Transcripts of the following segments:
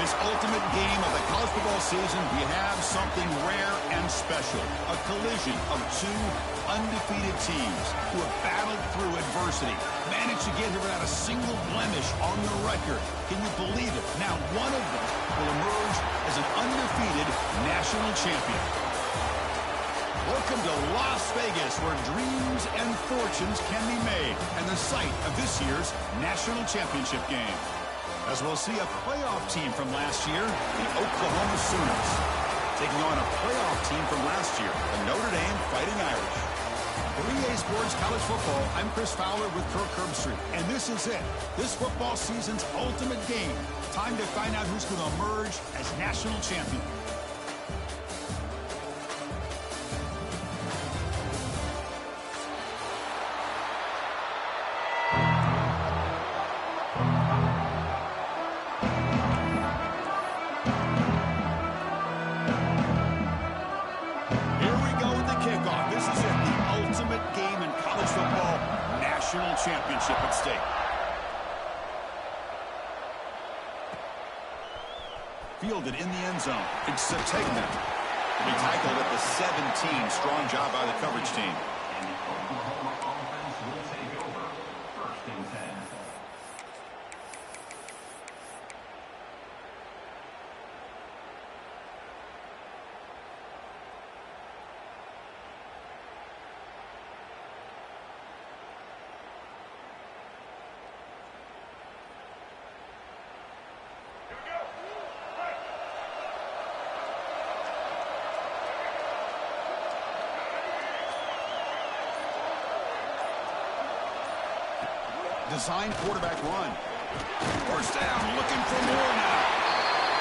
this ultimate game of the college football season, we have something rare and special. A collision of two undefeated teams who have battled through adversity, managed to get here without a single blemish on the record. Can you believe it? Now one of them will emerge as an undefeated national champion. Welcome to Las Vegas, where dreams and fortunes can be made, and the site of this year's national championship game. As we'll see a playoff team from last year, the Oklahoma Sooners, taking on a playoff team from last year, the Notre Dame Fighting Irish. For EA Sports College Football, I'm Chris Fowler with Kirk Herbstreit, and this is it. This football season's ultimate game. Time to find out who's going to emerge as national champion. Championship at stake. Fielded in the end zone. It's Sategna. He tackled at the 17. Strong job by the coverage team. Design quarterback run. First down, looking for more now.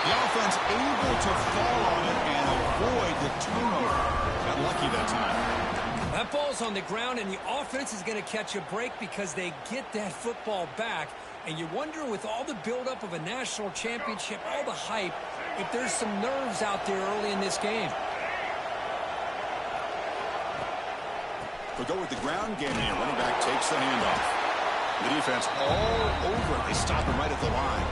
The offense able to fall on it and avoid the turnover. Got lucky that time. That ball's on the ground, and the offense is going to catch a break because they get that football back. And you wonder, with all the buildup of a national championship, all the hype, if there's some nerves out there early in this game. They'll go with the ground game here. Running back takes the handoff. The defense all over it. They stop him right at the line.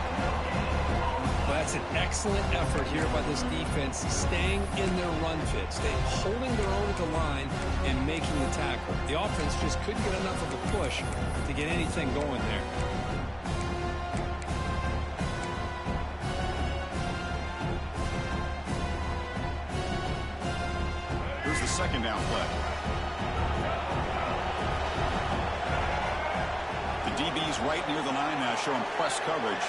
Well, that's an excellent effort here by this defense, staying in their run fit, holding their own at the line and making the tackle. The offense just couldn't get enough of a push to get anything going there. Here's the second down play. DB's right near the line now, showing press coverage.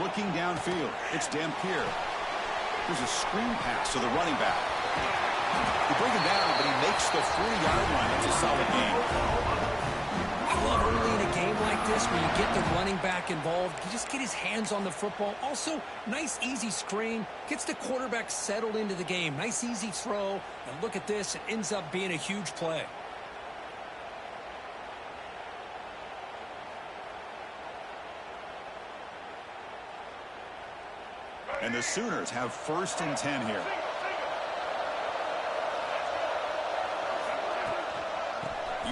Looking downfield, it's Dampier. There's a screen pass to the running back. They bring him down, but he makes the 40-yard line. It's a solid game. I love early in a game like this where you get the running back involved. You just get his hands on the football. Also, nice, easy screen. Gets the quarterback settled into the game. Nice, easy throw. And look at this. It ends up being a huge play. And the Sooners have 1st and 10 here.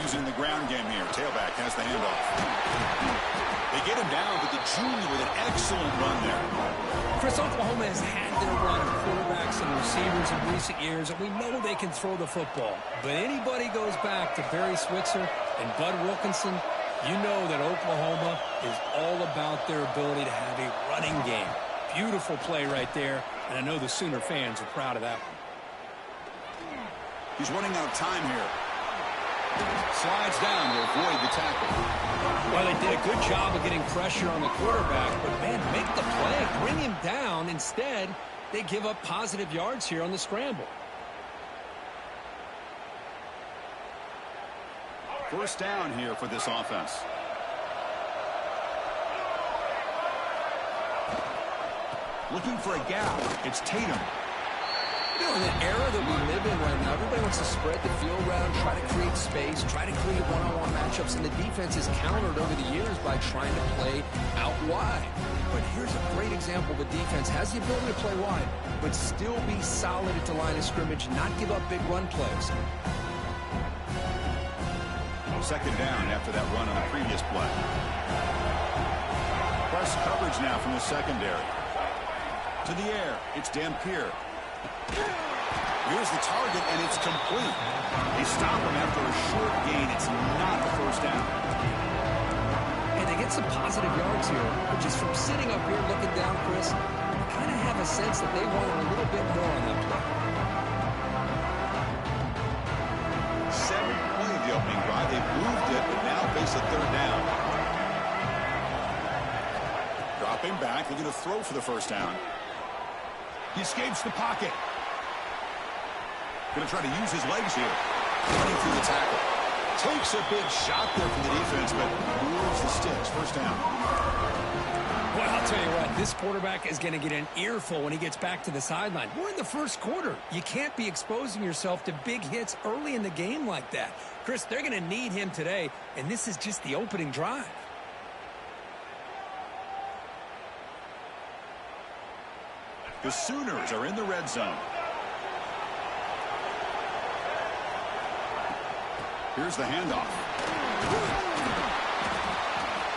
Using the ground game here. Tailback has the handoff. They get him down, but the junior with an excellent run there. Chris, Oklahoma has had their run of quarterbacks and receivers in recent years, and we know they can throw the football. But anybody goes back to Barry Switzer and Bud Wilkinson, you know that Oklahoma is all about their ability to have a running game. Beautiful play right there, and I know the Sooner fans are proud of that one. He's running out of time here. Slides down to avoid the tackle. Well, they did a good job of getting pressure on the quarterback, but, man, make the play. Bring him down. Instead, they give up positive yards here on the scramble. First down here for this offense. Looking for a gap. It's Tatum. You know, in the era that we live in right now, everybody wants to spread the field around, try to create space, try to create one-on-one matchups, and the defense is countered over the years by trying to play out wide. But here's a great example. The defense has the ability to play wide, but still be solid at the line of scrimmage, not give up big run plays. Second down after that run on the previous play. Press coverage now from the secondary. To the air. It's Dampier. Here's the target, and it's complete. They stop him after a short gain. It's not a first down. And they get some positive yards here, but just from sitting up here looking down, Chris, I kind of have a sense that they wanted a little bit more on that play. 7th play of the opening drive. They've moved it, but now face a third down. Dropping back, looking to throw for the first down. He escapes the pocket. Going to try to use his legs here. Running through the tackle. Takes a big shot there from the defense, but moves the sticks. First down. Well, I'll tell you what, this quarterback is going to get an earful when he gets back to the sideline. We're in the first quarter. You can't be exposing yourself to big hits early in the game like that. Chris, they're going to need him today, and this is just the opening drive. The Sooners are in the red zone. Here's the handoff.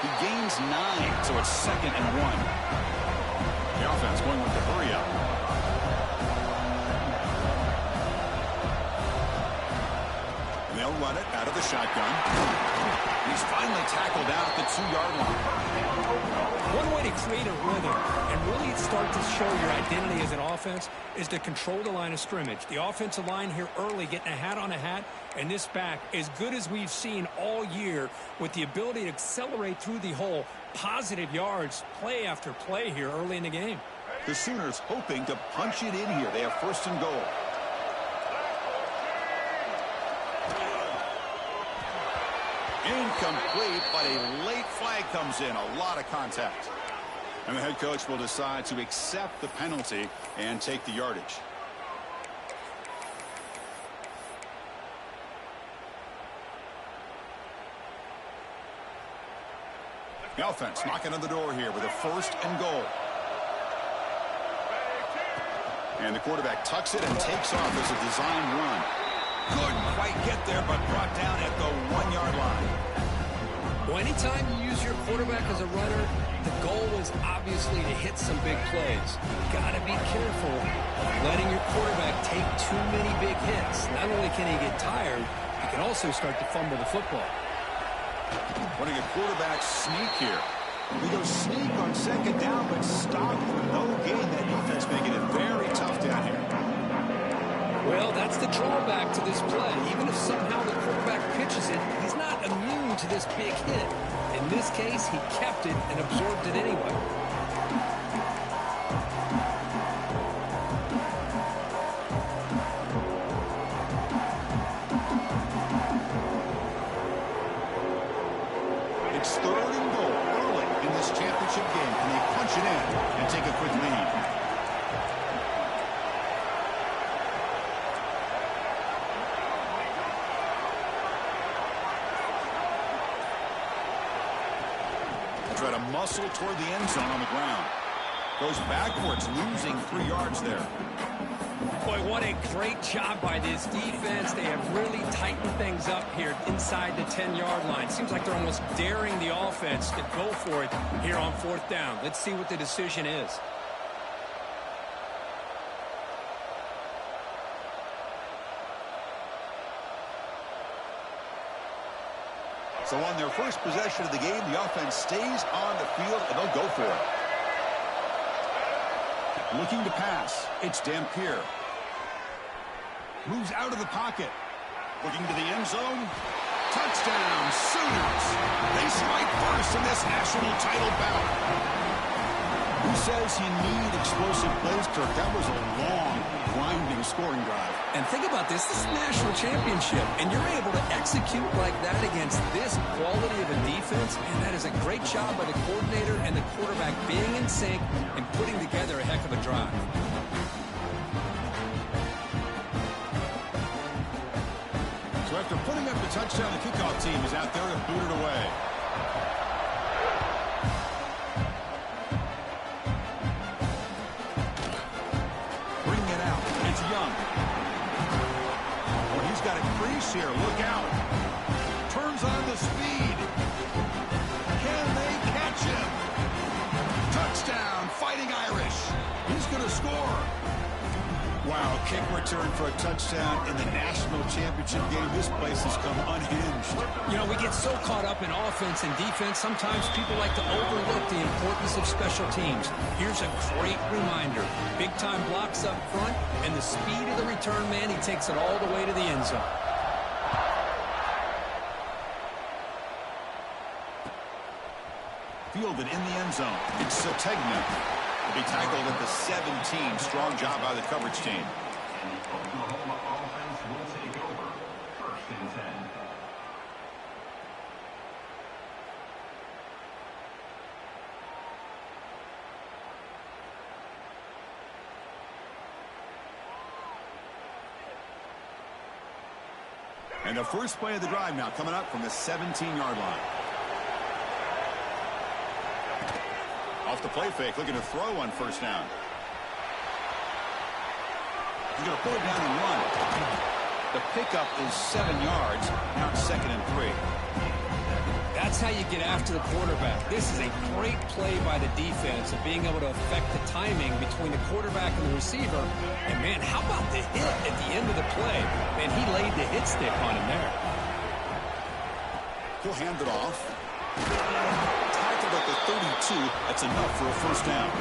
He gains 9, so it's 2nd and 1. The offense going with the hurry up. And they'll run it out of the shotgun. He's finally tackled out at the 2-yard line. One way to create a rhythm and really start to show your identity as an offense is to control the line of scrimmage. The offensive line here early getting a hat on a hat, and this back as good as we've seen all year with the ability to accelerate through the hole. Positive yards, play after play here early in the game. The Sooners hoping to punch it in here. They have 1st and goal. Incomplete, but a late flag comes in. A lot of contact. And the head coach will decide to accept the penalty and take the yardage. The offense knocking on the door here with a 1st and goal. And the quarterback tucks it and takes off as a design run. Couldn't quite get there, but brought down at the 1-yard line. Well, anytime you use your quarterback as a runner, the goal is obviously to hit some big plays. You've got to be careful of letting your quarterback take too many big hits. Not only can he get tired, he can also start to fumble the football. Running a quarterback sneak here. We go sneak on 2nd down, but stop for no gain. That defense making it very tough down here. Well, that's the drawback to this play. Even if somehow the quarterback pitches it, he's not immune to this big hit. In this case, he kept it and absorbed it anyway. It's 3rd and goal early in this championship game. Can they punch it in and take a quick lead? Try to muscle toward the end zone on the ground. Goes backwards, losing 3 yards there. Boy, what a great job by this defense. They have really tightened things up here inside the 10-yard line. Seems like they're almost daring the offense to go for it here on 4th down. Let's see what the decision is. So on their first possession of the game, the offense stays on the field, and they'll go for it. Looking to pass, it's Dampier. Moves out of the pocket. Looking to the end zone. Touchdown, Sooners. They strike first in this national title bout. Who says you need explosive plays, Kirk? That was a long, grinding scoring drive. And think about this. This is a national championship, and you're able to execute like that against this quality of a defense, and that is a great job by the coordinator and the quarterback being in sync and putting together a heck of a drive. So after putting up the touchdown, the kickoff team is out there to boot it away. Here, look out. Turns on the speed. Can they catch him? Touchdown, Fighting Irish. He's going to Wow, kick return for a touchdown in the national championship game. This place has come unhinged. You know, we get so caught up in offense and defense, sometimes people like to overlook the importance of special teams. Here's a great reminder. Big-time blocks up front, and the speed of the return man, he takes it all the way to the end zone. Fielded in the end zone. It's Sategna. He tackled at the 17. Strong job by the coverage team. And the Oklahoma offense will take over. 1st and 10. And the first play of the drive now coming up from the 17-yard line. Off the play fake, looking to throw on first down. He's going to pull it down and run. The pickup is 7 yards. Now it's 2nd and 3. That's how you get after the quarterback. This is a great play by the defense of being able to affect the timing between the quarterback and the receiver. And, man, how about the hit at the end of the play? Man, he laid the hit stick on him there. He'll hand it off. Tackled at the 32. That's enough for a first down.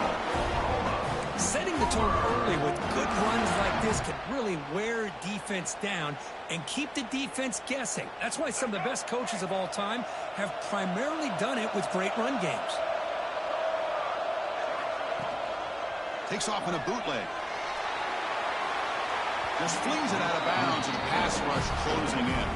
Setting the tone early with good runs like this can really wear defense down and keep the defense guessing. That's why some of the best coaches of all time have primarily done it with great run games. Takes off in a bootleg. Just flings it out of bounds and a pass rush closing in.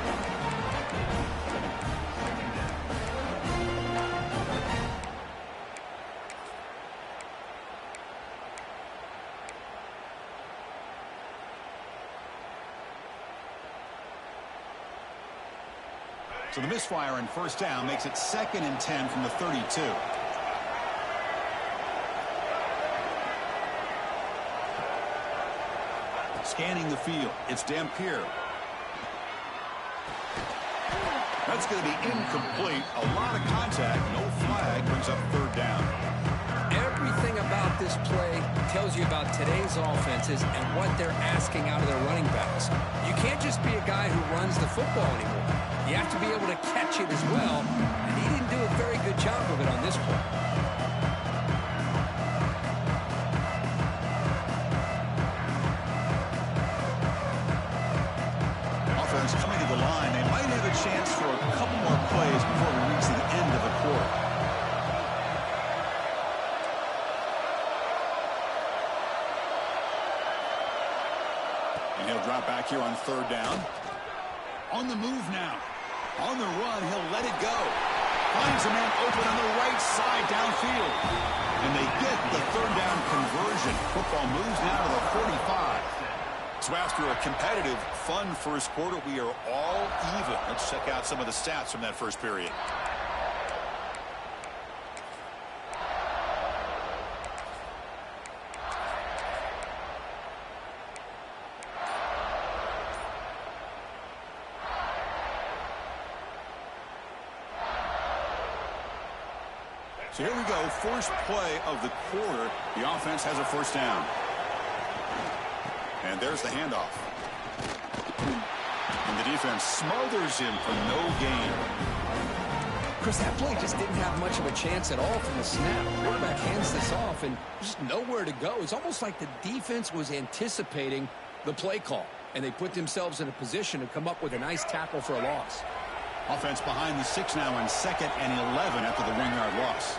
So the misfire on first down makes it 2nd and 10 from the 32. Scanning the field, it's Dampier. That's going to be incomplete. A lot of contact, no flag, brings up 3rd down. Everything about this play tells you about today's offenses and what they're asking out of their running backs. You can't just be a guy who runs the football anymore. You have to be able to catch it as well, and he didn't do a very good job of it on this play. Offense coming to the line. They might have a chance for a couple more plays before we reach the end of the quarter. And he'll drop back here on 3rd down. On the move now. On the run, he'll let it go. Finds a man open on the right side downfield. And they get the 3rd down conversion. Football moves now to the 45. So after a competitive, fun first quarter, we are all even. Let's check out some of the stats from that first period. So here we go, first play of the quarter. The offense has a first down. And there's the handoff. And the defense smothers him for no gain. Chris, that play just didn't have much of a chance at all from the snap. The quarterback hands this off, and just nowhere to go. It's almost like the defense was anticipating the play call, and they put themselves in a position to come up with a nice tackle for a loss. Offense behind the 6 now on 2nd and 11 after the 1-yard loss.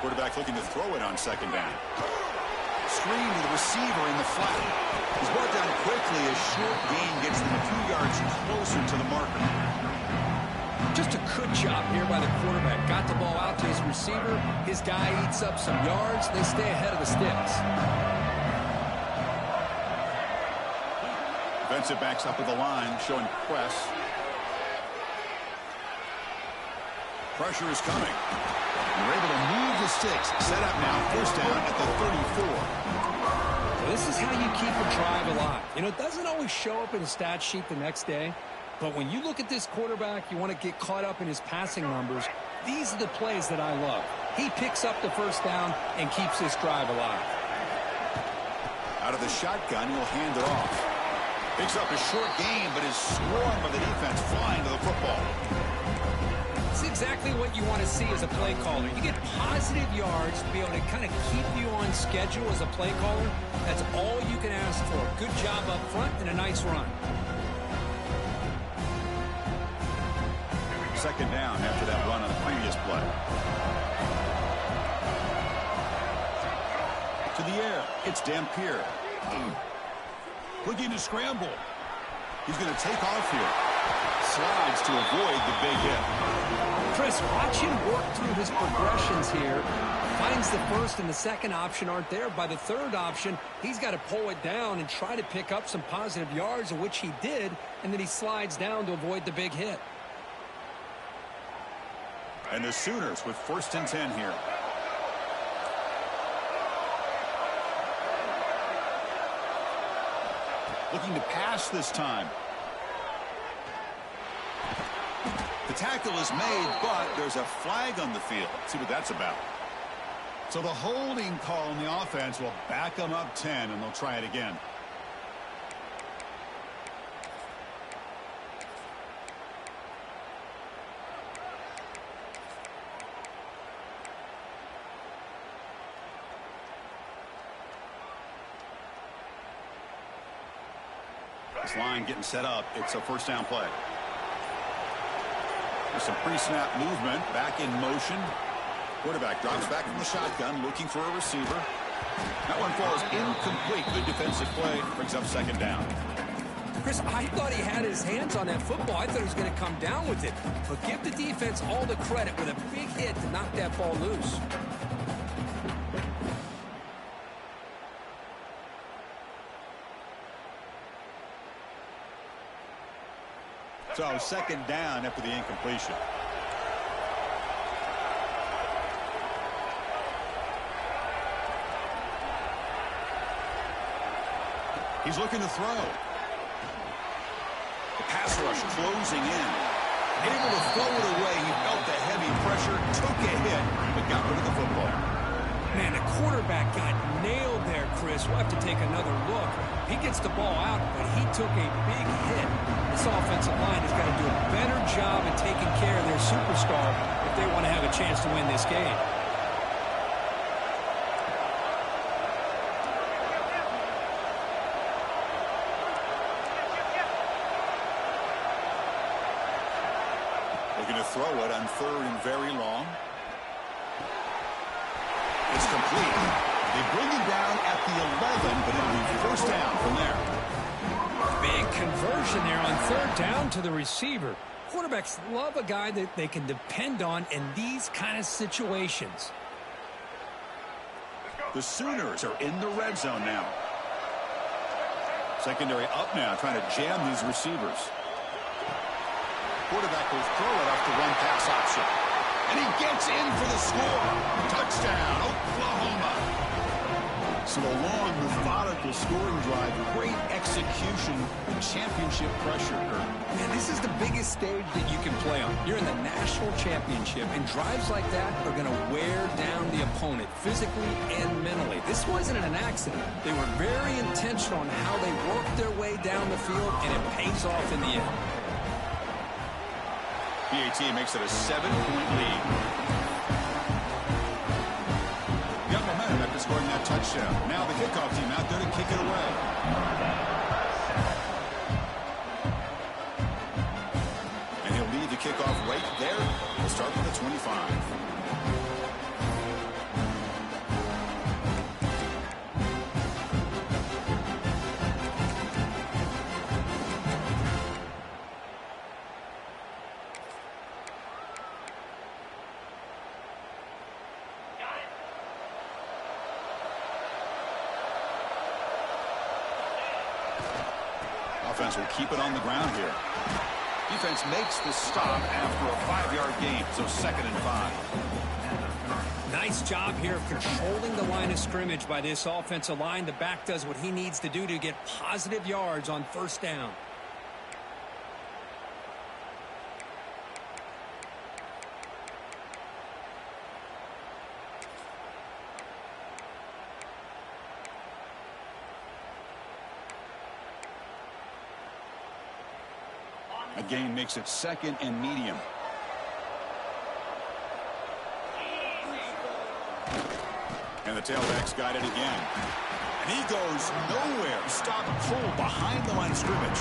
Quarterback looking to throw it on 2nd down. Screen to the receiver in the flat. He's brought down quickly. A short gain gets them a few yards closer to the marker. Just a good job here by the quarterback. Got the ball out to his receiver. His guy eats up some yards. They stay ahead of the sticks. Defensive backs up at the line, showing press. Pressure is coming. They're able to move the sticks. Set up now, first down at the 34. Well, this is how you keep a drive alive. You know, it doesn't always show up in the stat sheet the next day, but when you look at this quarterback, you want to get caught up in his passing numbers. These are the plays that I love. He picks up the first down and keeps this drive alive. Out Out of the shotgun, he'll hand it off. Picks up a short gain, but is swarmed by the defense flying to the football. It's exactly what you want to see as a play caller. You get positive yards to be able to kind of keep you on schedule as a play caller. That's all you can ask for. Good job up front and a nice run. Second down after that run on the previous play. To the air, it's Dampier. Looking to scramble. He's going to take off here. Slides to avoid the big hit. Chris, watch him work through his progressions here. Finds the first and the second option aren't there. By the third option, he's got to pull it down and try to pick up some positive yards, which he did, and then he slides down to avoid the big hit. And the Sooners with 1st and 10 here. Looking to pass this time. The tackle is made, but there's a flag on the field. Let's see what that's about. So the holding call on the offense will back them up 10, and they'll try it again. This line getting set up. It's a 1st down play. There's some pre-snap movement. Back in motion. Quarterback drops back from the shotgun, looking for a receiver. That one falls incomplete. Good defensive play. Brings up 2nd down. Chris, I thought he had his hands on that football. I thought he was going to come down with it. But give the defense all the credit with a big hit to knock that ball loose. So 2nd down after the incompletion. He's looking to throw. The pass rush closing in. Able to throw it away. He felt the heavy pressure, took a hit, but got rid of the football. Man, the quarterback got nailed there, Chris. We'll have to take another look. He gets the ball out, but he took a big hit. This offensive line has got to do a better job at taking care of their superstar if they want to have a chance to win this game. Looking to throw it on 3rd and very long. It's complete. They bring him down at the 11, but it'll be 1st down from there. Big conversion there on 3rd down to the receiver. Quarterbacks love a guy that they can depend on in these kind of situations. The Sooners are in the red zone now. Secondary up now, trying to jam these receivers. Quarterback will throw it off the one pass option. And he gets in for the score. Touchdown, Oklahoma. So a long, methodical scoring drive. Great execution. Championship pressure. Man, this is the biggest stage that you can play on. You're in the national championship, and drives like that are going to wear down the opponent physically and mentally. This wasn't an accident. They were very intentional on how they worked their way down the field, and it pays off in the end. PAT makes it a 7-point lead. Got momentum after scoring that touchdown. Now the kickoff team out there to kick it away. And he'll lead the kickoff right there. We'll start with the 25. Offense will keep it on the ground here. Defense makes the stop after a 5-yard gain, so 2nd and 5. Nice job here of controlling the line of scrimmage by this offensive line. The back does what he needs to do to get positive yards on 1st down. gain makes it 2nd and medium. And the tailback's got it again. And he goes nowhere. Stop pull behind the line of scrimmage.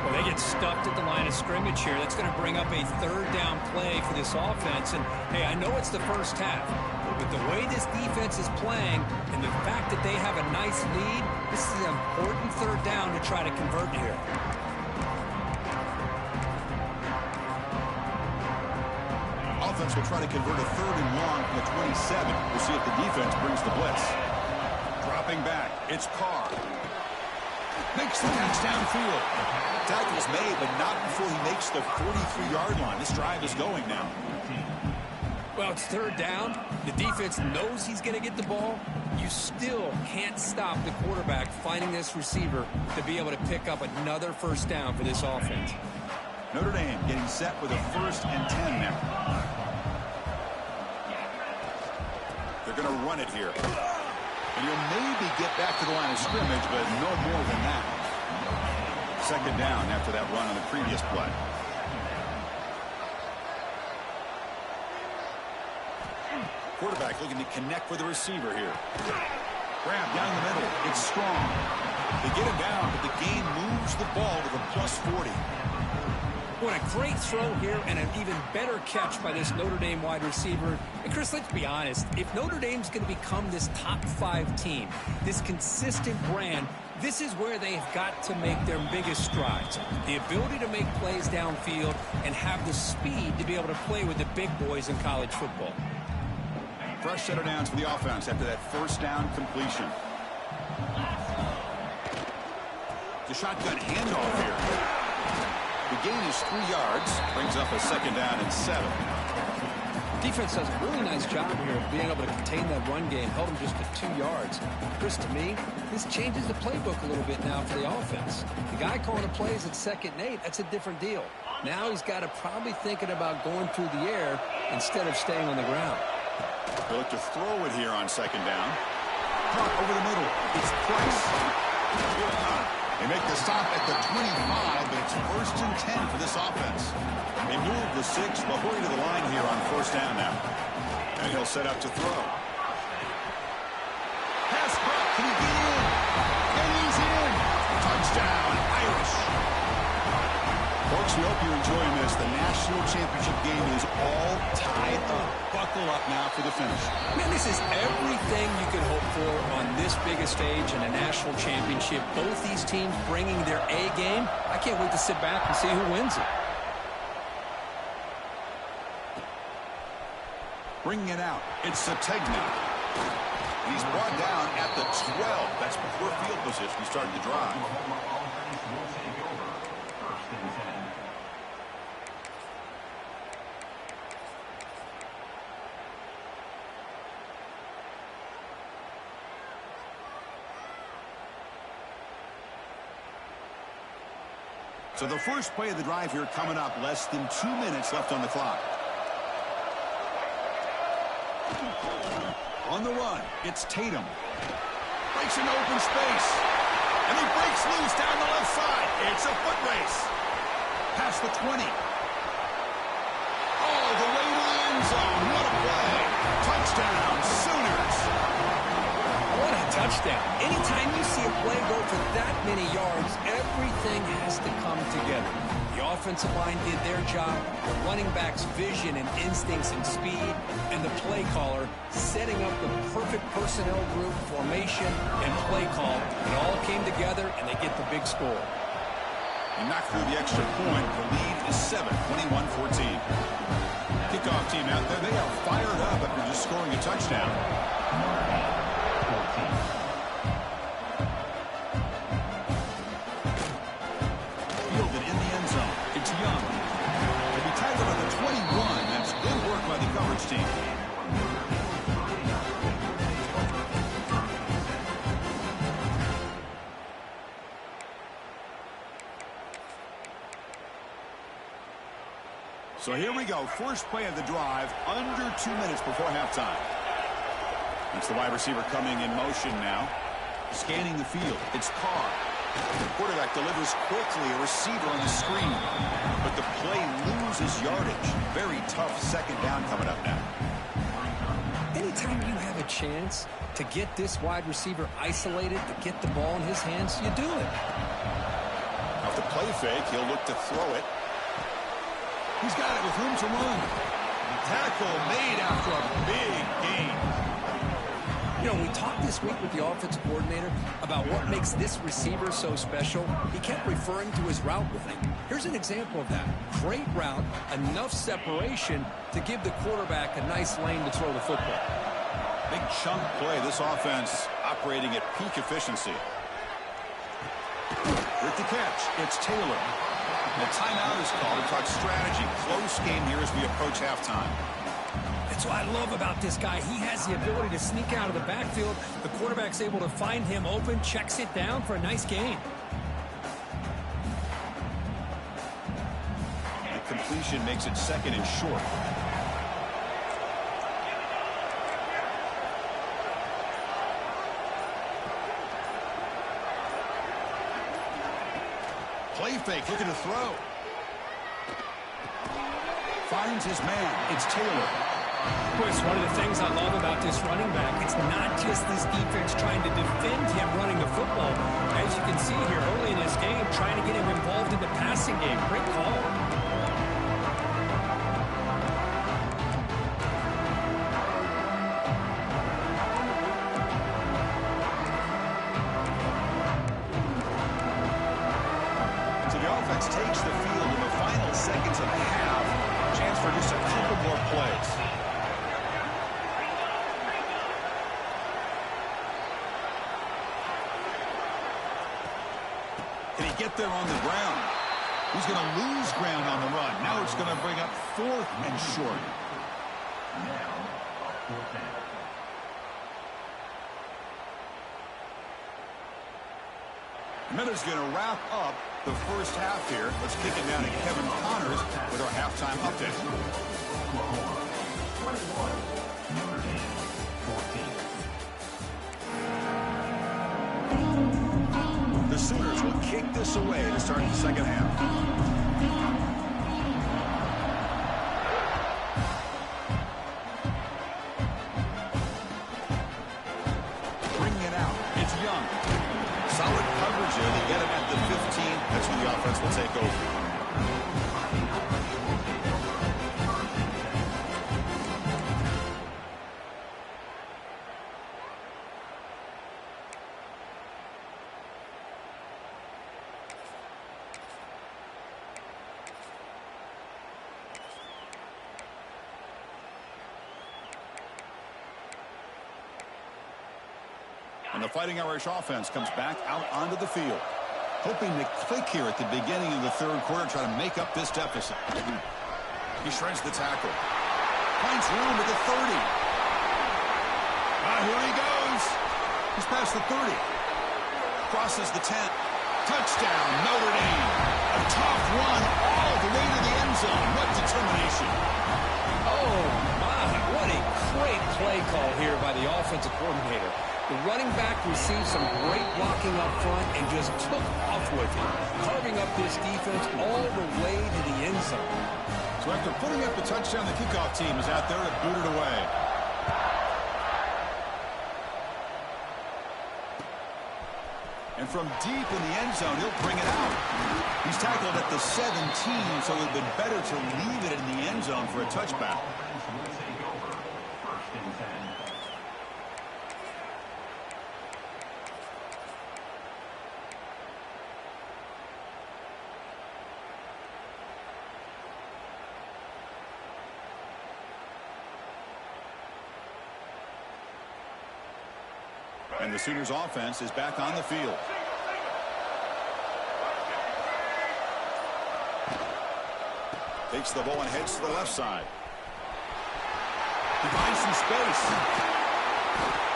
Well, they get stuffed at the line of scrimmage here. That's going to bring up a 3rd down play for this offense. And, hey, I know it's the first half, but with the way this defense is playing and the fact that they have a nice lead, this is an important 3rd down to try to convert here. Offense will try to convert a 3rd and long from the 27. We'll see if the defense brings the blitz. Dropping back, it's Carr. Makes the catch downfield. Tackle's made, but not before he makes the 43-yard line. This drive is going now. Well, it's 3rd down. The defense knows he's going to get the ball. You still can't stop the quarterback finding this receiver to be able to pick up another 1st down for this offense. Notre Dame getting set with a 1st and 10 now. They're going to run it here. And he'll maybe get back to the line of scrimmage, but no more than that. 2nd down after that run on the previous play. Quarterback looking to connect with the receiver here. Grab down the middle. It's Strong. They get him down, but the gain moves the ball to the +40. What a great throw here and an even better catch by this Notre Dame wide receiver. And, Chris, let's be honest. If Notre Dame's going to become this top 5 team, this consistent brand, this is where they've got to make their biggest strides. The ability to make plays downfield and have the speed to be able to play with the big boys in college football. Fresh set of downs for the offense after that 1st down completion. The shotgun handoff here. The gain is 3 yards, brings up a 2nd down and 7. Defense does a really nice job here of being able to contain that run game, held him just to 2 yards. Chris, to me, this changes the playbook a little bit now for the offense. The guy calling the plays at 2nd and 8, that's a different deal. Now he's got to probably thinking about going through the air instead of staying on the ground. They look to throw it here on 2nd down. Caught over the middle. It's Price. They make the stop at the 25, but it's 1st and 10 for this offense. They move the 6, but hurry to the line here on 1st down now. And he'll set up to throw. Pass caught. Can he get in? And he's in. Touchdown, Irish. Folks, we hope you're enjoying this. The national championship game is all tied up. Buckle up now for the finish. Man, this is everything you could hope for on this biggest stage in a national championship. Both these teams bringing their A game. I can't wait to sit back and see who wins it. Bringing it out, it's Sategna. He's brought down at the 12. That's before field position. He started the drive. So the first play of the drive here coming up, less than 2 minutes left on the clock. On the run, it's Tatum. Breaks into open space. And he breaks loose down the left side. It's a foot race. Past the 20. All the way to the end zone. What a play. Touchdown, Sooners. What a touchdown. Anytime you see a play go for that many yards, everything has to come together. The offensive line did their job, the running back's vision and instincts and speed, and the play caller setting up the perfect personnel group, formation, and play call. It all came together, and they get the big score. He knocked through the extra point. The lead is 7, 21-14. Kickoff team out there. They are fired up after just scoring a touchdown. Fielded in the end zone. It's Young. They'll be tackled on the 21. That's good work by the coverage team. So here we go. First play of the drive, under 2 minutes before halftime. It's the wide receiver coming in motion now. Scanning the field. It's Carr. The quarterback delivers quickly, a receiver on the screen. But the play loses yardage. Very tough second down coming up now. Anytime you have a chance to get this wide receiver isolated, to get the ball in his hands, you do it. Off the play fake, he'll look to throw it. He's got it with room to run. Tackle made after a big gain. You know, we talked this week with the offensive coordinator about what makes this receiver so special. He kept referring to his route running. Here's an example of that. Great route, enough separation to give the quarterback a nice lane to throw the football. Big chunk play. This offense operating at peak efficiency. With the catch, it's Taylor. The timeout is called to talk strategy. Close game here as we approach halftime. That's what I love about this guy. He has the ability to sneak out of the backfield. The quarterback's able to find him open, checks it down for a nice gain. The completion makes it second and short. Play fake, looking to throw. Finds his man. It's Taylor. Chris, one of the things I love about this running back, it's not just this defense trying to defend him running the football. As you can see here early in this game, trying to get him involved in the passing game. Great call. So the offense takes the field in the final seconds of the half. Chance for just a couple more plays. Can he get there on the ground? He's going to lose ground on the run. Now it's going to bring up 4th and short. Miller's going to wrap up the first half here. Let's kick it down to Kevin Connors with our halftime update. The Sooners will kick this away to start the second half. Bringing it out. It's Young. Solid coverage here. They get him at the 15. That's when the offense will take over. And the Fighting Irish offense comes back out onto the field. Hoping to click here at the beginning of the third quarter, try to make up this deficit. He shreds the tackle. Finds room at the 30. Here he goes. He's past the 30. Crosses the 10. Touchdown, Notre Dame. A tough run all the way to the end zone. What determination. Oh, my. What a great play call here by the offensive coordinator. The running back received some great blocking up front and just took off with it, carving up this defense all the way to the end zone. So after putting up the touchdown, the kickoff team is out there to boot it away. And from deep in the end zone, he'll bring it out. He's tackled at the 17, so it would have been better to leave it in the end zone for a touchback. And the Sooners offense is back on the field. Takes the ball and heads to the left side. He finds some space.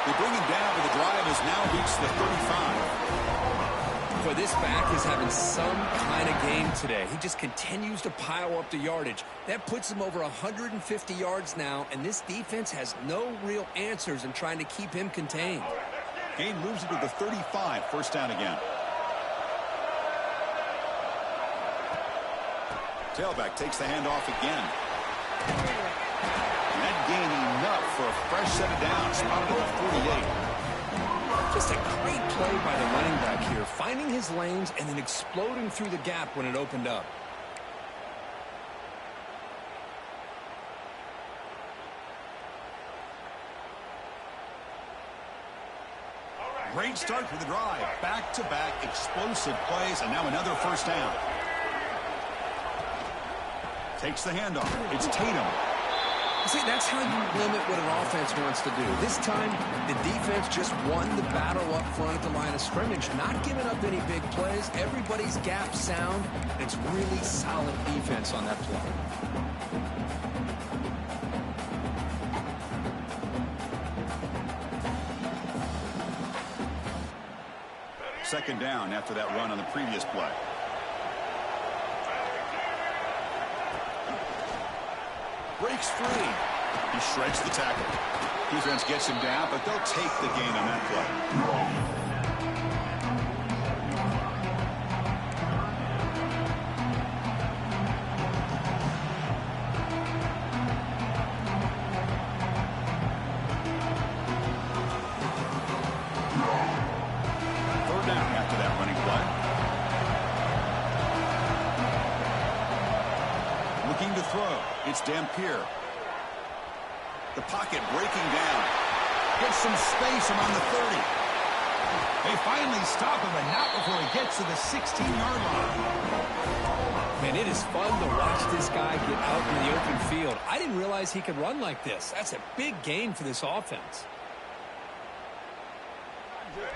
They bring him down, but the drive has now reached the 35. Boy, this back is having some kind of game today. He just continues to pile up the yardage. That puts him over 150 yards now, and this defense has no real answers in trying to keep him contained. Gain moves it to the 35, first down again. Tailback takes the handoff again. And that gained enough for a fresh set of downs. Spotted at 48. Just a great play by the running back here, finding his lanes and then exploding through the gap when it opened up. Great start for the drive. Back-to-back explosive plays, and now another first down. Takes the handoff. It's Tatum. See, that's how you limit what an offense wants to do. This time, the defense just won the battle up front at the line of scrimmage, not giving up any big plays. Everybody's gap sound. It's really solid defense on that play. Second down after that run on the previous play. Breaks free. He shreds the tackle. Defense gets him down, but they'll take the gain on that play. Third down after that running play. Looking to throw. It's Dampier. The pocket breaking down. Gets some space around the 30. They finally stop him, but not before he gets to the 16-yard line. Man, it is fun to watch this guy get out in the open field. I didn't realize he could run like this. That's a big gain for this offense.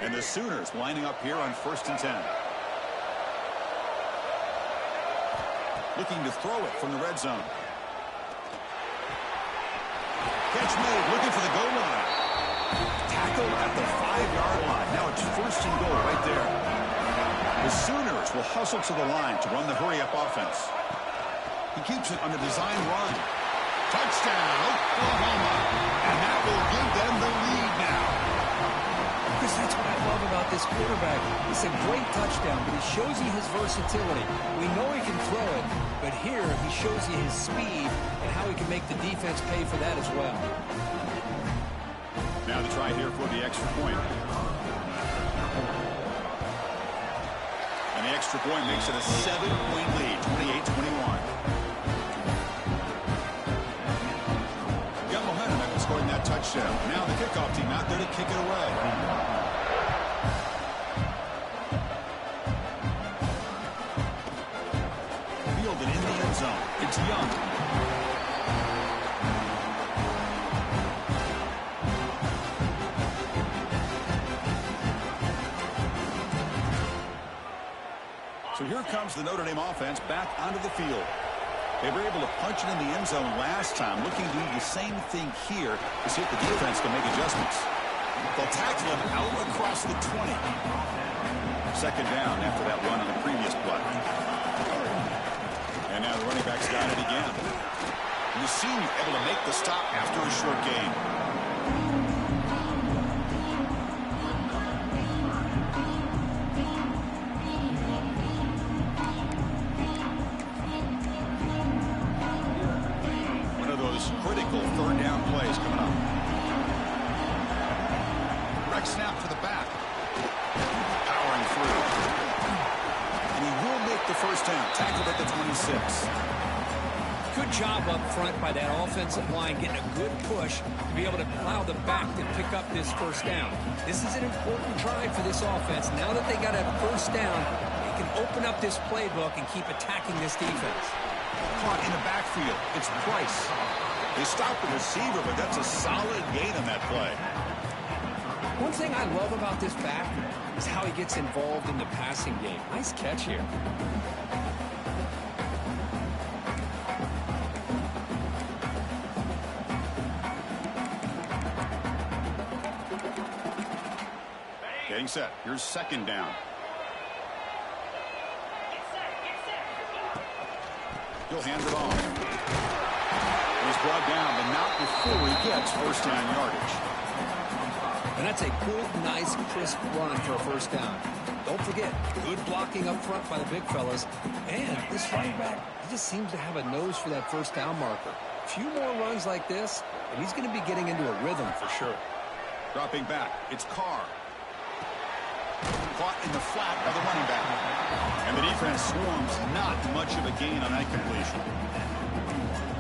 And the Sooners lining up here on 1st and 10. Looking to throw it from the red zone. Catch made, looking for the goal line. Tackle at the 5-yard line. Now it's 1st and goal right there. The Sooners will hustle to the line to run the hurry-up offense. He keeps it on a design run. Touchdown, Oklahoma. And that will give them the lead now. Chris, that's what I love about this quarterback. It's a great touchdown, but he shows you his versatility. We know he can throw it, but here he shows you his speed and how he can make the defense pay for that as well. Now the try here for the extra point. And the extra point makes it a 7-point lead, 28-21. Got momentum after scoring that touchdown. Now the kickoff team out there to kick it away. Fielded in the end zone. It's Young. So here comes the Notre Dame offense back onto the field. They were able to punch it in the end zone last time, looking to do the same thing here to see if the defense can make adjustments. They'll tackle him out across the 20. Second down after that run on the previous play. And now the running back's got it again. The senior able to make the stop after a short gain. Critical third down plays coming up. Direct snap to the back. Powering through. And he will make the first down. Tackled at the 26. Good job up front by that offensive line, getting a good push to be able to allow the back to pick up this first down. This is an important drive for this offense. Now that they got a first down, they can open up this playbook and keep attacking this defense. Caught in the backfield. It's Price. They stop the receiver, but that's a solid gain on that play. One thing I love about this back is how he gets involved in the passing game. Nice catch here. Getting set. Here's second down. He'll hand it off. He's brought down, but not before he gets first down yardage. And that's a good, nice, crisp run for a first down. Don't forget, good blocking up front by the big fellas. And this running back, he just seems to have a nose for that first down marker. A few more runs like this, and he's going to be getting into a rhythm for sure. Dropping back, it's Carr. Caught in the flat by the running back. And the defense swarms, not much of a gain on that completion.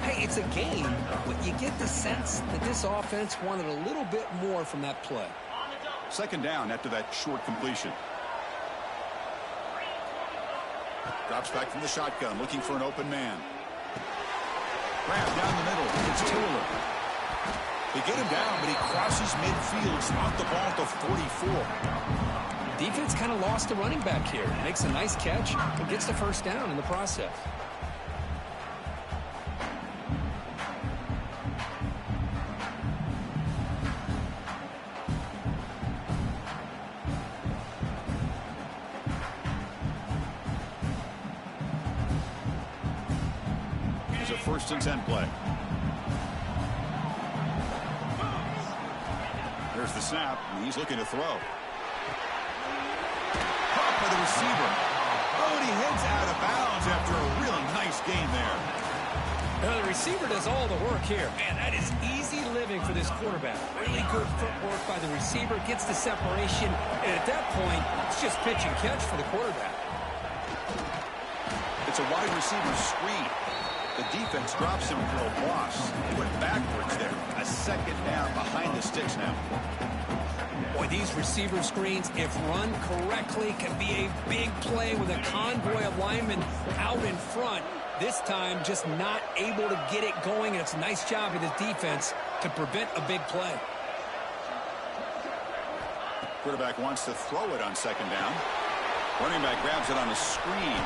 Hey, it's a game, but you get the sense that this offense wanted a little bit more from that play. Second down after that short completion. Drops back from the shotgun, looking for an open man. Grab down the middle. It's Taylor. They get him down, but he crosses midfield, spot the ball to 44. Defense kind of lost the running back here. Makes a nice catch and gets the first down in the process. Here's a 1st and 10 play. There's the snap, and he's looking to throw. Caught by the receiver. Oh, and he heads out of bounds after a really nice gain there. The receiver does all the work here. Man, that is easy living for this quarterback. Really good footwork by the receiver, gets the separation, and at that point, it's just pitch and catch for the quarterback. It's a wide receiver screen. The defense drops him for a loss. He went backwards there. A second down behind the sticks now. Boy, these receiver screens, if run correctly, can be a big play with a convoy of linemen out in front. This time, just not able to get it going, and it's a nice job of the defense to prevent a big play. Quarterback wants to throw it on second down. Running back grabs it on a screen.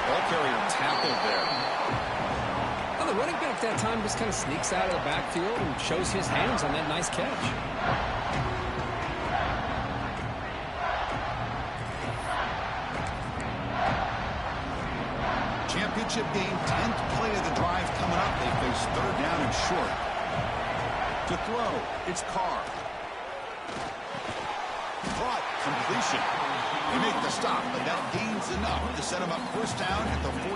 Ball carrier tackled there. Well, the running back that time just kind of sneaks out of the backfield and shows his hands on that nice catch. Championship game, 10th play of the drive coming up. They face 3rd down and short. To throw, it's Carr. Caught, completion. They make the stop, but that gains enough to set them up 1st down at the 14.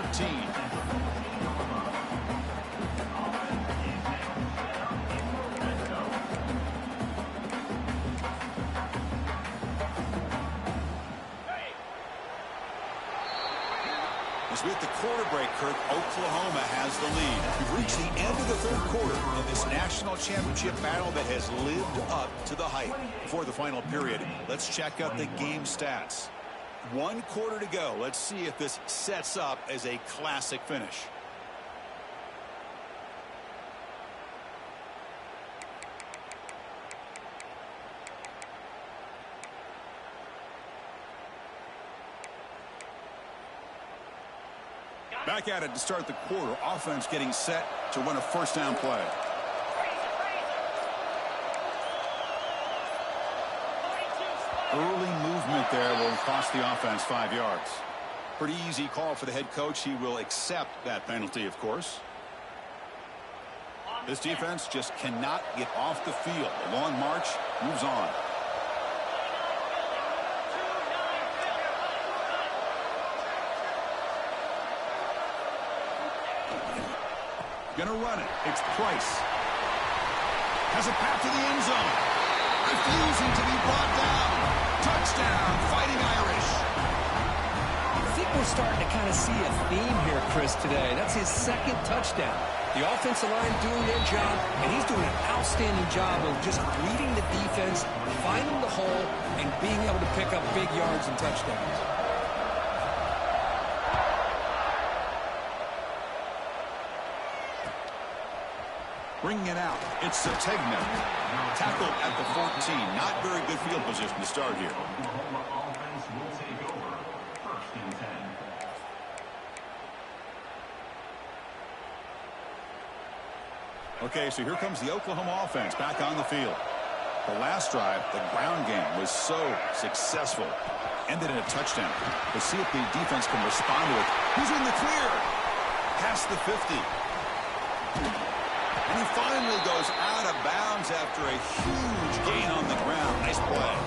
As we hit the quarter break, Kirk, Oklahoma has the lead. We've reached the end of the 3rd quarter of this national championship battle that has lived up to the hype. Before the final period, let's check out the game stats. 1 quarter to go. Let's see if this sets up as a classic finish. Back at it to start the quarter. Offense getting set to run a 1st down play. Early movement there will cost the offense 5 yards. Pretty easy call for the head coach. He will accept that penalty, of course. This defense just cannot get off the field. The long march moves on. Gonna run it. It's Price. Has a path to the end zone. Refusing to be brought down. Touchdown, Fighting Irish. I think we're starting to kind of see a theme here, Chris, today. That's his 2nd touchdown. The offensive line doing their job, and he's doing an outstanding job of just reading the defense, finding the hole, and being able to pick up big yards and touchdowns. Bringing it out. It's Sategna. Tackled at the 14. Not very good field position to start here. Oklahoma offense will take over. 1st and 10. Okay, so here comes the Oklahoma offense back on the field. The last drive, the ground game, was so successful. Ended in a touchdown. Let's see if the defense can respond to it. Who's in the clear? Past the 50. And he finally goes out of bounds after a huge gain on the ground. Nice play.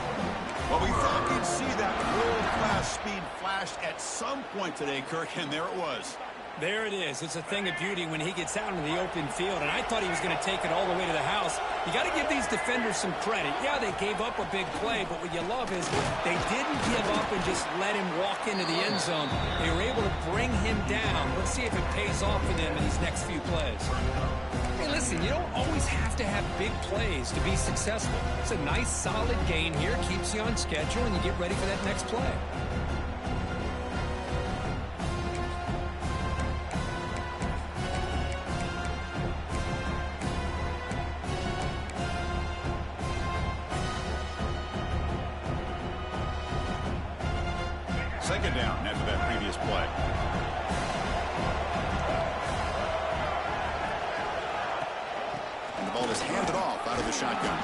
Well, we thought we'd see that world-class speed flash at some point today, Kirk, and there it was. There it is. It's a thing of beauty when he gets out into the open field, and I thought he was going to take it all the way to the house. You got to give these defenders some credit. Yeah, they gave up a big play, but what you love is they didn't give up and just let him walk into the end zone. They were able to bring him down. Let's see if it pays off for them in these next few plays. Hey, listen, you don't always have to have big plays to be successful. It's a nice, solid gain here, keeps you on schedule, and you get ready for that next play. Second down after that previous play. And the ball is handed off out of the shotgun.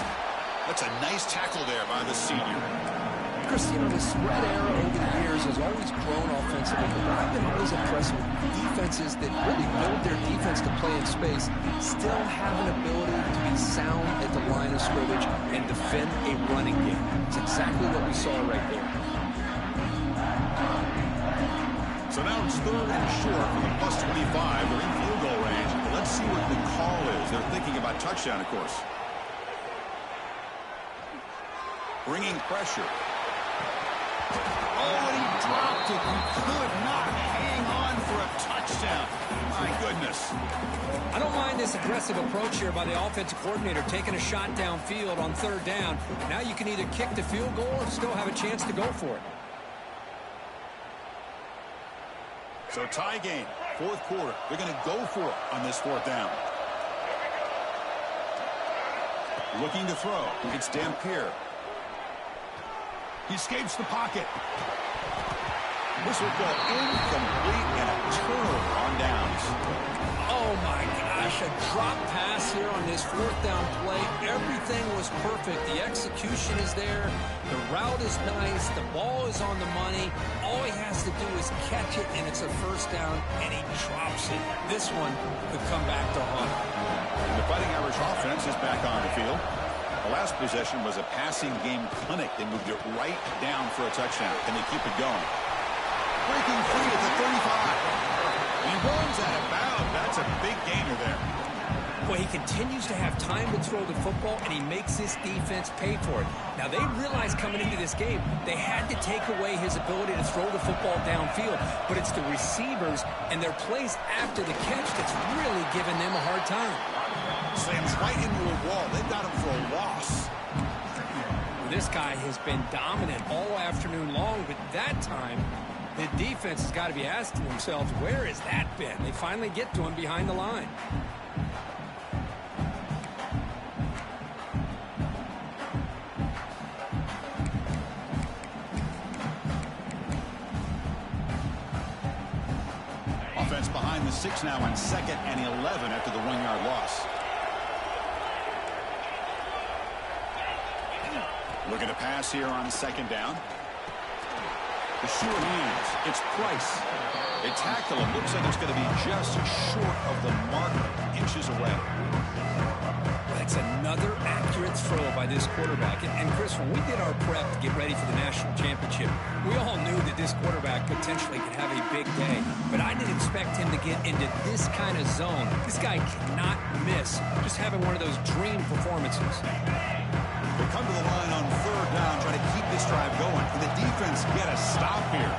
That's a nice tackle there by the senior. Chris, you know, the spread era over the years has always grown offensively, but what I've been always impressed with defenses that really build their defense to play in space still have an ability to be sound at the line of scrimmage and defend a running game. It's exactly what we saw right there. So now it's 3rd and short from the +25. They're in field goal range. But let's see what the call is. They're thinking about touchdown, of course. Bringing pressure. Oh, and he dropped it. He could not hang on for a touchdown. My goodness. I don't mind this aggressive approach here by the offensive coordinator, taking a shot downfield on 3rd down. Now you can either kick the field goal or still have a chance to go for it. So tie game, 4th quarter. They're going to go for it on this 4th down. Looking to throw. It's Dampier. He escapes the pocket. This will go incomplete and a turnover on downs. Oh, my gosh, a drop pass here on this 4th down play. Everything was perfect. The execution is there. The route is nice. The ball is on the money. All he has to do is catch it, and it's a 1st down, and he drops it. This one could come back to haunt him. The Fighting Irish offense is back on the field. The last possession was a passing game clinic. They moved it right down for a touchdown. Can they keep it going? Breaking free at the 35. And he runs out of bounds. That's a big gainer there. Well, he continues to have time to throw the football, and he makes this defense pay for it. Now, they realized coming into this game they had to take away his ability to throw the football downfield, but it's the receivers and their plays after the catch that's really giving them a hard time. Slams right into a wall. They've got him for a loss. This guy has been dominant all afternoon long, but that time the defense has got to be asking themselves, where has that been? They finally get to him behind the line. Offense behind the 6 now on 2nd and 11 after the 1-yard loss. Looking to pass here on 2nd down. The short hands. It's Price. They tackle him. Looks like it's going to be just short of the mark, inches away. That's another accurate throw by this quarterback. And Chris, when we did our prep to get ready for the national championship, we all knew that this quarterback potentially could have a big day. But I didn't expect him to get into this kind of zone. This guy cannot miss. Just having one of those dream performances. They come to the line on 3rd down, trying to keep this drive going. Can the defense get a stop here?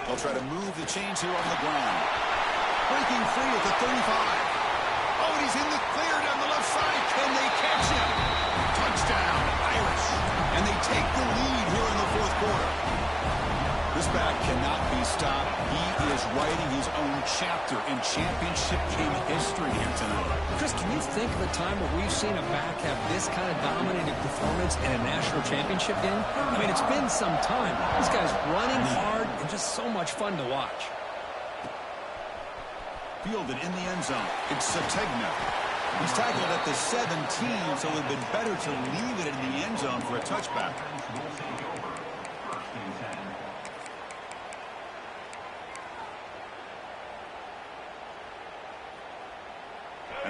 They'll try to move the chains here on the ground. Breaking free at the 35. Oh, and he's in the clear down the left side. Can they catch him? Touchdown, Irish. And they take the lead here in the 4th quarter. This back cannot be stopped. He is writing his own chapter in championship game history here tonight. Chris, can you think of a time where we've seen a back have this kind of dominating performance in a national championship game? I mean, it's been some time. This guy's running hard and just so much fun to watch. Fielded in the end zone. It's Sategna. He's tackled at the 17, so it would have been better to leave it in the end zone for a touchback.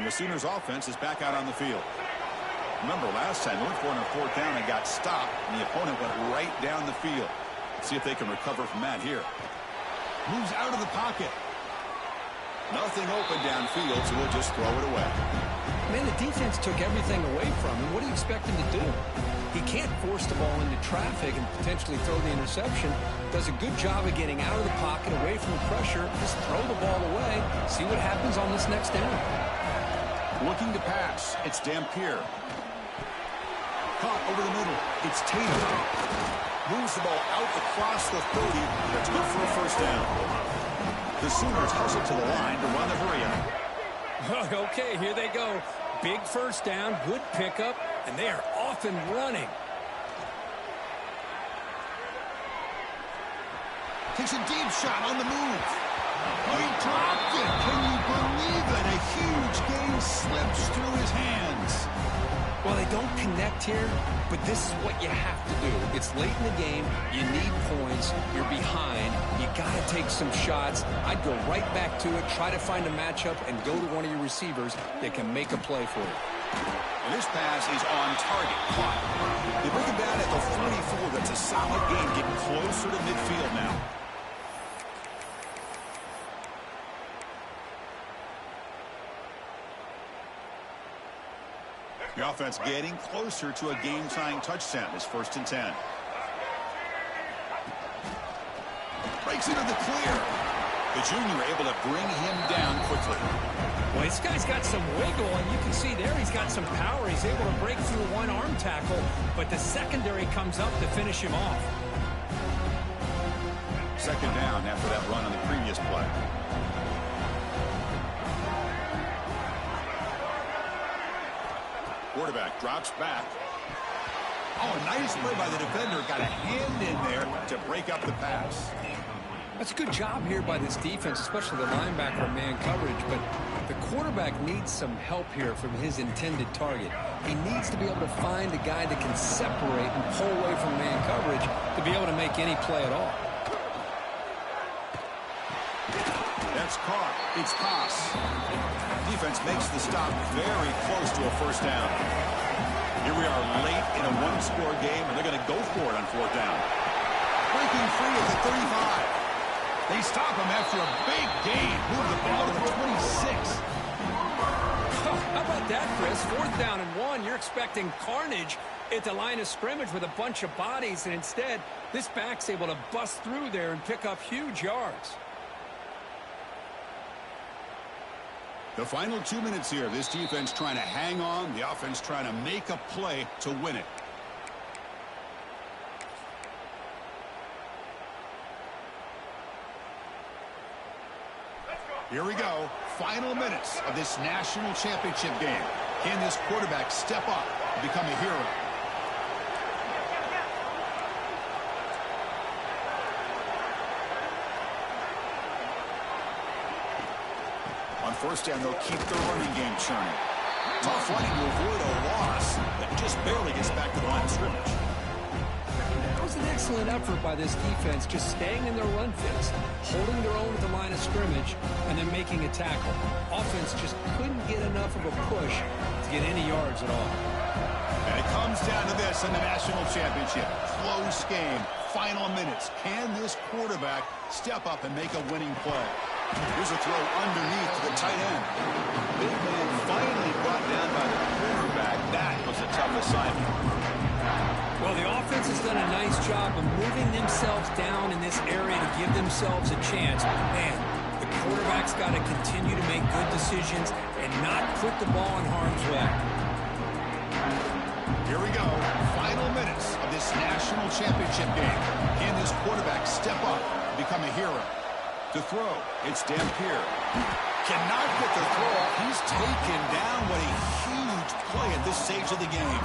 And the Sooners offense is back out on the field. Remember last time, they went for it on fourth down and got stopped, and the opponent went right down the field. Let's see if they can recover from that here. Moves out of the pocket. Nothing open downfield, so we'll just throw it away. Man, the defense took everything away from him. What do you expect him to do? He can't force the ball into traffic and potentially throw the interception. Does a good job of getting out of the pocket, away from the pressure. Just throw the ball away. See what happens on this next down. Looking to pass. It's Dampier. Caught over the middle. It's Taylor. Moves the ball out across the 30. That's good for a first down. The Sooners hustle to the line to run the hurry-up. Okay, here they go. Big first down, good pickup, and they are off and running. Takes a deep shot on the move. Oh, he dropped it. Can you believe it? A huge gain slips through his hands. Well, they don't connect here, but this is what you have to do. It's late in the game. You need points. You're behind. You got to take some shots. I'd go right back to it, try to find a matchup, and go to one of your receivers that can make a play for you. And this pass is on target. Caught. They bring him down at the 44. That's a solid gain, getting closer to midfield now. The offense getting closer to a game-tying touchdown. It's 1st and 10. Breaks into the clear. The junior able to bring him down quickly. Well, this guy's got some wiggle, and you can see there he's got some power. He's able to break through one arm tackle, but the secondary comes up to finish him off. 2nd down after that run on the previous play. Quarterback drops back. Oh, nice play by the defender. Got a hand in there to break up the pass. That's a good job here by this defense, especially the linebacker man coverage, but the quarterback needs some help here from his intended target. He needs to be able to find a guy that can separate and pull away from man coverage to be able to make any play at all. That's caught. It's Haas. Defense makes the stop very close to a first down. Here we are late in a one-score game, and they're going to go for it on 4th down. Breaking free at the 35. They stop him after a big gain. Move the ball to the 26. How about that, Chris? 4th down and 1. You're expecting carnage at the line of scrimmage with a bunch of bodies, and instead, this back's able to bust through there and pick up huge yards. The final 2 minutes here. This defense trying to hang on. The offense trying to make a play to win it. Here we go. Final minutes of this national championship game. Can this quarterback step up and become a hero? On 1st down, they'll keep their running game churning. Tough running to avoid a loss, but just barely gets back to the line of scrimmage. That was an excellent effort by this defense, just staying in their run fits, holding their own at the line of scrimmage, and then making a tackle. Offense just couldn't get enough of a push to get any yards at all. And it comes down to this in the national championship. Close game, final minutes. Can this quarterback step up and make a winning play? Here's a throw underneath to the tight end. Big man finally brought down by the quarterback. That was a tough assignment. Well, the offense has done a nice job of moving themselves down in this area to give themselves a chance. Man, the quarterback's got to continue to make good decisions and not put the ball in harm's way. Here we go. Final minutes of this national championship game. Can this quarterback step up and become a hero? To throw, it's Dampier. Cannot get the throw off. He's taken down. What a huge play at this stage of the game.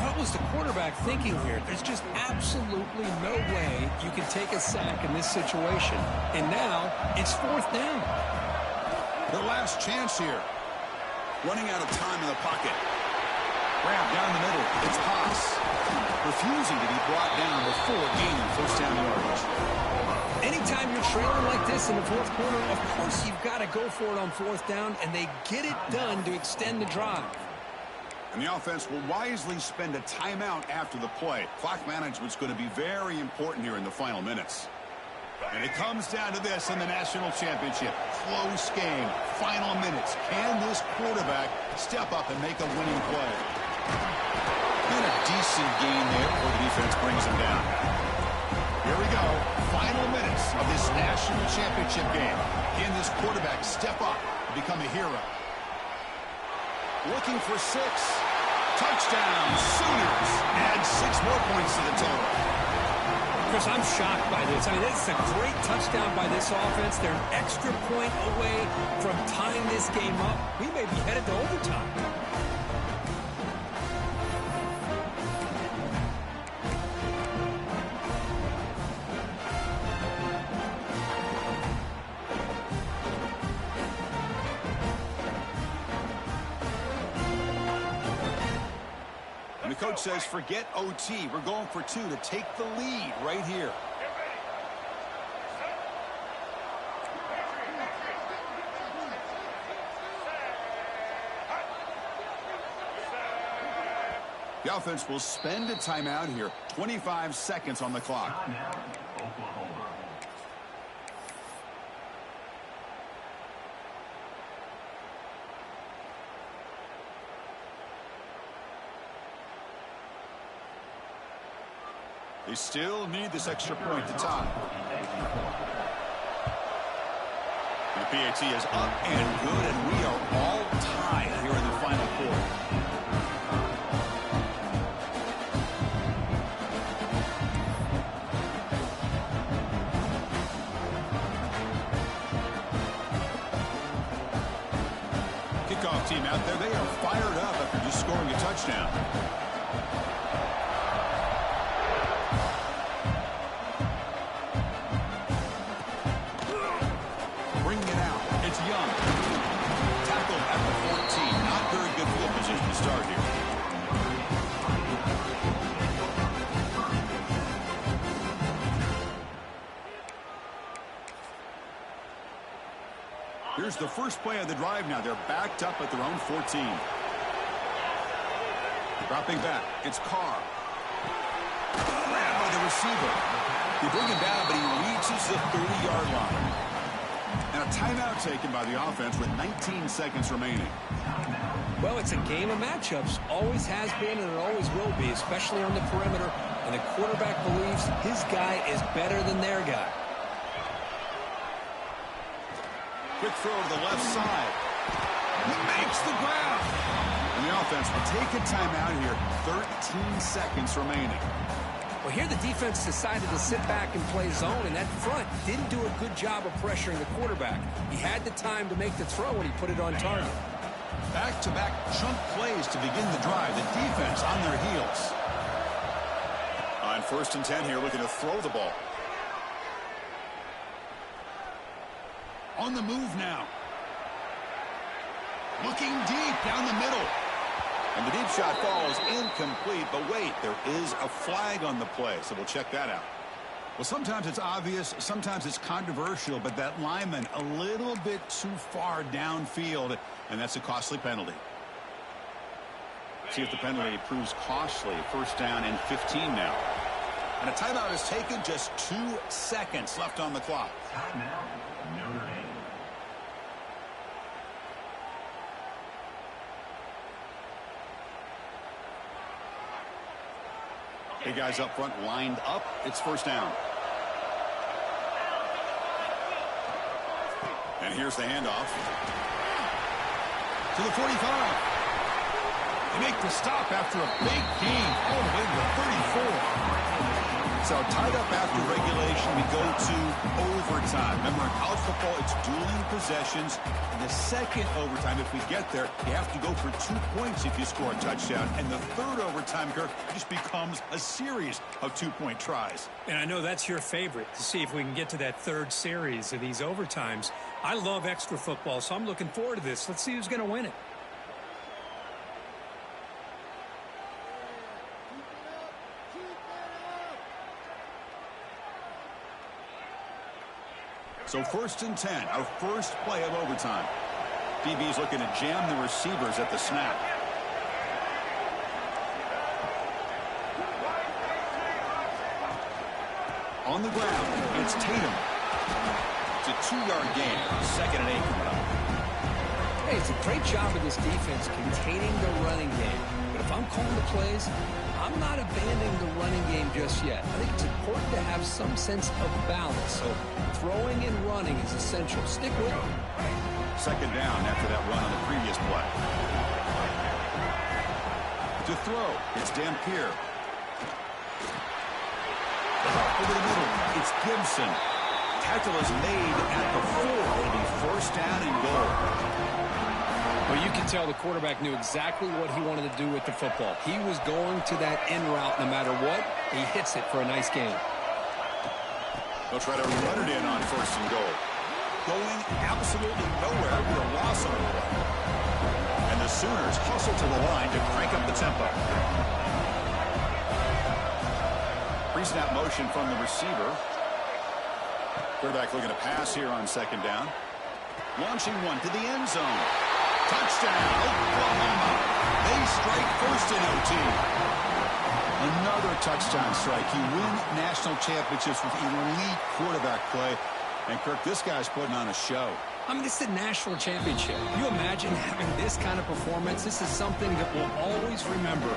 What was the quarterback thinking here? There's just absolutely no way you can take a sack in this situation. And now, it's 4th down. Their last chance here. Running out of time in the pocket. Grab down the middle. It's Haas. Refusing to be brought down before gaining 1st down yardage. Anytime you're trailing like this in the fourth quarter, of course you've got to go for it on fourth down, and they get it done to extend the drive. And the offense will wisely spend a timeout after the play. Clock management's going to be very important here in the final minutes. And it comes down to this in the national championship. Close game, final minutes. Can this quarterback step up and make a winning play? And a decent gain there before the defense brings him down. Here we go. Final minutes of this national championship game. Can this quarterback step up and become a hero? Looking for 6. Touchdown, Sooners. Add 6 more points to the total. Chris, I'm shocked by this. I mean, this is a great touchdown by this offense. They're an extra point away from tying this game up. We may be headed to overtime. And the coach says, forget OT. We're going for 2 to take the lead right here. The offense will spend a timeout here. 25 seconds on the clock. Timeout, Oklahoma. They still need this extra point to tie. The PAT is up and good, and we are all tied here in the final quarter. Kickoff team out there, they are fired up after just scoring a touchdown. Here's the first play of the drive now. They're backed up at their own 14. Dropping back. It's Carr. Grabbed by the receiver. They bring him down, but he reaches the 30-yard line. And a timeout taken by the offense with 19 seconds remaining. Well, it's a game of matchups. Always has been and it always will be, especially on the perimeter. And the quarterback believes his guy is better than their guy. Quick throw to the left side. He makes the grab. And the offense will take a timeout here. 13 seconds remaining. Well, here the defense decided to sit back and play zone, and that front didn't do a good job of pressuring the quarterback. He had the time to make the throw, and he put it on target. Back-to-back chunk plays to begin the drive. The defense on their heels. On 1st and 10 here, looking to throw the ball. On the move now. Looking deep down the middle. And the deep shot falls incomplete. But wait, there is a flag on the play, so we'll check that out. Well, sometimes it's obvious, sometimes it's controversial, but that lineman a little bit too far downfield, and that's a costly penalty. See if the penalty proves costly. 1st down and 15 now. And a timeout is taken, just 2 seconds left on the clock. Timeout, Notre Dame. Big guys up front lined up. It's 1st down. And here's the handoff. To the 45. They make the stop after a big gain all the way to the 34. So tied up after regulation, we go to overtime. Remember, in college football, it's dueling possessions. In the second overtime, if we get there, you have to go for 2 points if you score a touchdown. And the third overtime, Kirk, just becomes a series of 2-point tries. And I know that's your favorite, to see if we can get to that third series of these overtimes. I love extra football, so I'm looking forward to this. Let's see who's going to win it. So 1st and 10, our first play of overtime. DB's looking to jam the receivers at the snap. On the ground, it's Tatum. It's a 2-yard gain. 2nd and 8 coming up. Hey, it's a great job of this defense containing the running game. But if I'm calling the plays, I'm not abandoning the running game just yet. I think it's important to have some sense of balance. So throwing and running is essential. Stick with it. 2nd down after that run on the previous play. To throw, it's Dampier. Over the middle, it's Gibson. Tackle is made at the 4. It'll be 1st down and goal. Well, you can tell the quarterback knew exactly what he wanted to do with the football. He was going to that in route no matter what. He hits it for a nice gain. They'll try to run it in on 1st and goal. Going absolutely nowhere with a loss on the play. And the Sooners hustle to the line to crank up the tempo. Pre-snap motion from the receiver. Quarterback looking to pass here on 2nd down. Launching one to the end zone. Touchdown, Oklahoma. They strike 1st in OT. Another touchdown strike. You win national championships with elite quarterback play. And, Kirk, this guy's putting on a show. I mean, this is a national championship. You imagine having this kind of performance? This is something that we'll always remember.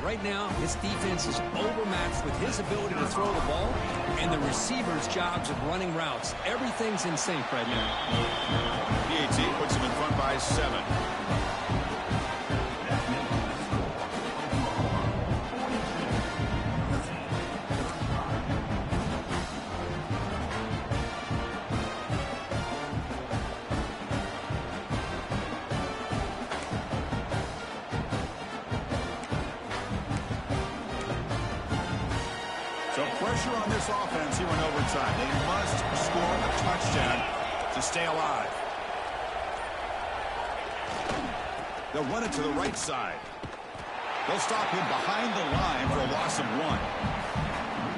Right now, his defense is overmatched with his ability to throw the ball and the receivers' jobs of running routes. Everything's in sync right now. PAT puts him in front by 7. So pressure on this offense here in overtime. They must score a touchdown to stay alive. They'll run it to the right side. They'll stop him behind the line for a loss of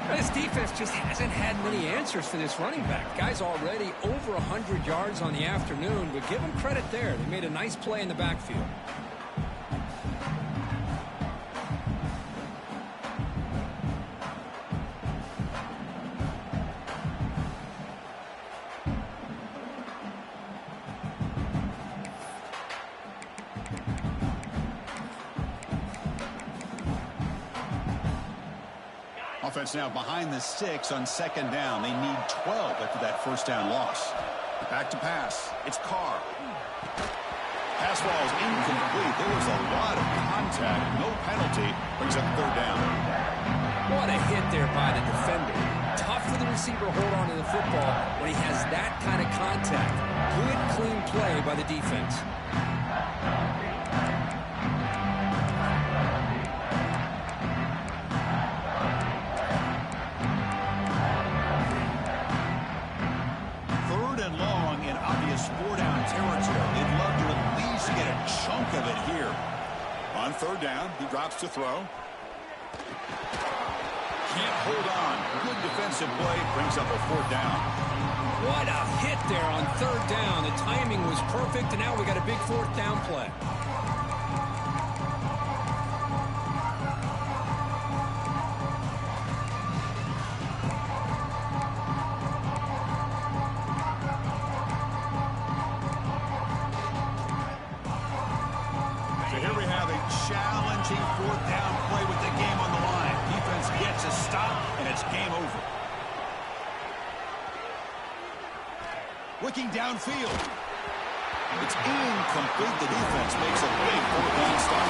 1. This defense just hasn't had many answers for this running back. Guy's already over 100 yards on the afternoon, but give him credit there. They made a nice play in the backfield. Offense now behind the 6 on 2nd down. They need 12 after that 1st down loss. Back to pass. It's Carr. Pass ball is incomplete. There was a lot of contact. No penalty. Brings up 3rd down. What a hit there by the defender. Tough for the receiver to hold on to the football when he has that kind of contact. Good, clean play by the defense. Of it here. On 3rd down, he drops to throw. Can't hold on. Good defensive play. Brings up a 4th down. What a hit there on 3rd down. The timing was perfect, and now we got a big 4th down play. Challenging 4th down play with the game on the line. Defense gets a stop, and it's game over. Looking downfield. It's incomplete. The defense makes a big 4th down stop.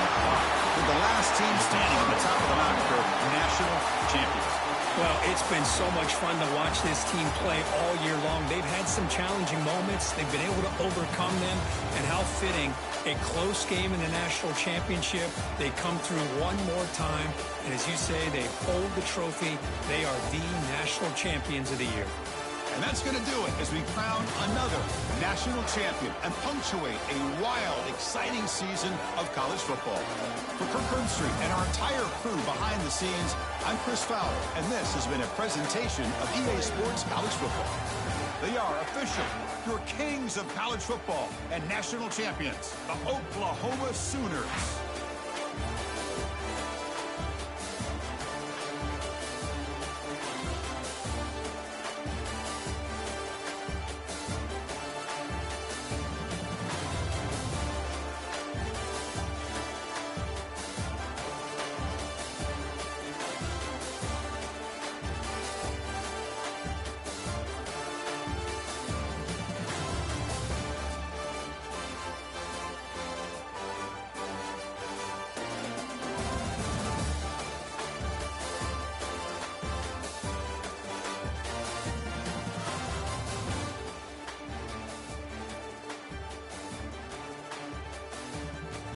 With the last team standing on the top of the mountain for national champions. Well, it's been so much fun to watch this team play all year long. They've had some challenging moments. They've been able to overcome them. And how fitting, a close game in the national championship. They come through one more time. And as you say, they hold the trophy. They are the national champions of the year. And that's going to do it as we crown another national champion and punctuate a wild, exciting season of college football. For Kirk Herbstreit and our entire crew behind the scenes, I'm Chris Fowler, and this has been a presentation of EA Sports College Football. They are official, your kings of college football and national champions, the Oklahoma Sooners.